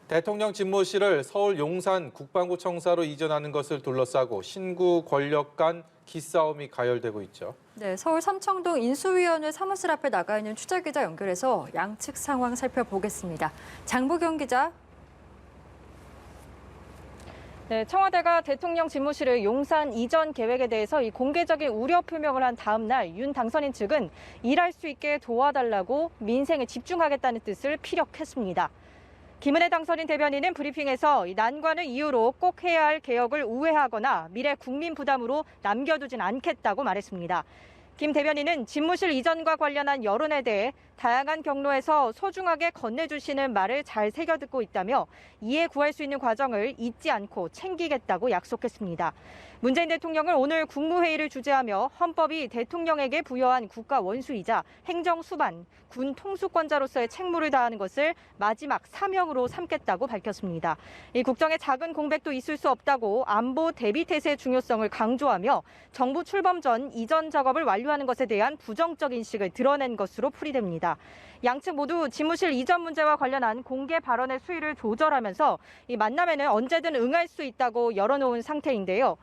대통령 집무실을 서울 용산 국방부청사로 이전하는 것을 둘러싸고 신구 권력 간 기싸움이 가열되고 있죠. 네, 서울 삼청동 인수위원회 사무실 앞에 나가 있는 취재기자 연결해서 양측 상황 살펴보겠습니다. 장보경 기자. 네, 청와대가 대통령 집무실을 용산 이전 계획에 대해서 이 공개적인 우려 표명을 한 다음 날 윤 당선인 측은 일할 수 있게 도와달라고 민생에 집중하겠다는 뜻을 피력했습니다. 김은혜 당선인 대변인은 브리핑에서 난관을 이유로 꼭 해야 할 개혁을 우회하거나 미래 국민 부담으로 남겨두진 않겠다고 말했습니다. 김 대변인은 집무실 이전과 관련한 여론에 대해 다양한 경로에서 소중하게 건네주시는 말을 잘 새겨듣고 있다며 이해 구할 수 있는 과정을 잊지 않고 챙기겠다고 약속했습니다. 문재인 대통령은 오늘 국무회의를 주재하며 헌법이 대통령에게 부여한 국가 원수이자 행정 수반, 군 통수권자로서의 책무를 다하는 것을 마지막 사명으로 삼겠다고 밝혔습니다. 이 국정에 작은 공백도 있을 수 없다고 안보 대비 태세의 중요성을 강조하며 정부 출범 전 이전 작업을 완료하는 것에 대한 부정적 인식을 드러낸 것으로 풀이됩니다. 양측 모두 집무실 이전 문제와 관련한 공개 발언의 수위를 조절하면서 이 만남에는 언제든 응할 수 있다고 열어놓은 상태인데요.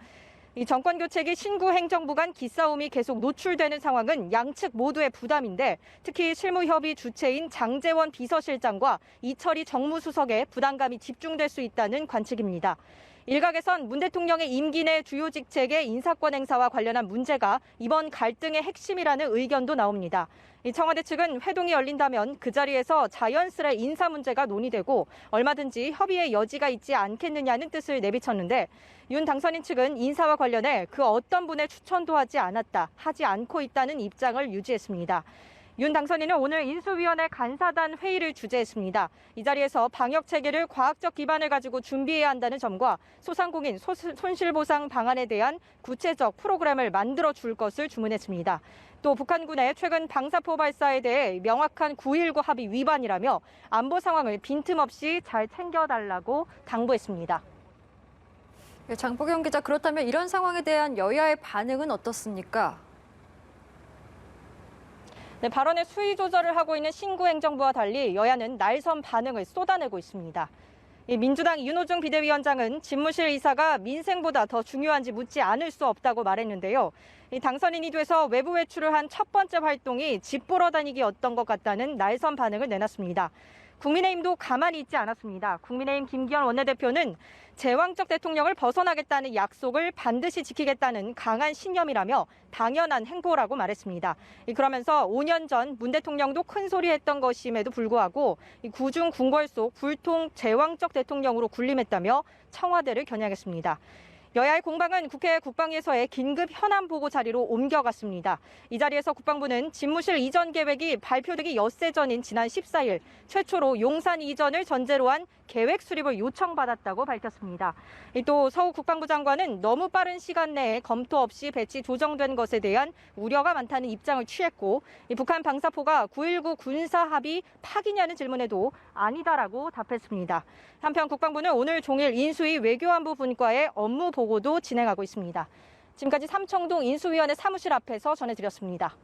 이 정권 교체기 신구 행정부 간 기싸움이 계속 노출되는 상황은 양측 모두의 부담인데 특히 실무협의 주체인 장제원 비서실장과 이철희 정무수석의 부담감이 집중될 수 있다는 관측입니다. 일각에선 문 대통령의 임기 내 주요 직책의 인사권 행사와 관련한 문제가 이번 갈등의 핵심이라는 의견도 나옵니다. 청와대 측은 회동이 열린다면 그 자리에서 자연스레 인사 문제가 논의되고 얼마든지 협의의 여지가 있지 않겠느냐는 뜻을 내비쳤는데 윤 당선인 측은 인사와 관련해 그 어떤 분의 추천도 하지 않고 있다는 입장을 유지했습니다. 윤 당선인은 오늘 인수위원회 간사단 회의를 주재했습니다. 이 자리에서 방역 체계를 과학적 기반을 가지고 준비해야 한다는 점과 소상공인 손실보상 방안에 대한 구체적 프로그램을 만들어 줄 것을 주문했습니다. 또 북한군의 최근 방사포 발사에 대해 명확한 9.19 합의 위반이라며 안보 상황을 빈틈없이 잘 챙겨달라고 당부했습니다. 장보경 기자, 그렇다면 이런 상황에 대한 여야의 반응은 어떻습니까? 네, 발언의 수위 조절을 하고 있는 신구 행정부와 달리 여야는 날선 반응을 쏟아내고 있습니다. 민주당 윤호중 비대위원장은 집무실 이사가 민생보다 더 중요한지 묻지 않을 수 없다고 말했는데요. 당선인이 돼서 외부 외출을 한 첫 번째 활동이 집 보러 다니기였던 것 같다는 날선 반응을 내놨습니다. 국민의힘도 가만히 있지 않았습니다. 국민의힘 김기현 원내대표는 제왕적 대통령을 벗어나겠다는 약속을 반드시 지키겠다는 강한 신념이라며 당연한 행보라고 말했습니다. 그러면서 5년 전 문 대통령도 큰 소리 했던 것임에도 불구하고 구중 궁궐 속 불통 제왕적 대통령으로 군림했다며 청와대를 겨냥했습니다. 여야의 공방은 국회 국방위에서의 긴급 현안 보고 자리로 옮겨갔습니다. 이 자리에서 국방부는 집무실 이전 계획이 발표되기 엿새 전인 지난 14일 최초로 용산 이전을 전제로 한 계획 수립을 요청받았다고 밝혔습니다. 또 서욱 국방부 장관은 너무 빠른 시간 내에 검토 없이 배치 조정된 것에 대한 우려가 많다는 입장을 취했고 북한 방사포가 9.19 군사 합의 파기냐는 질문에도 아니다라고 답했습니다. 한편 국방부는 오늘 종일 인수위 외교안보 분과의 업무 보고도 진행하고 있습니다. 지금까지 삼청동 인수위원회 사무실 앞에서 전해드렸습니다.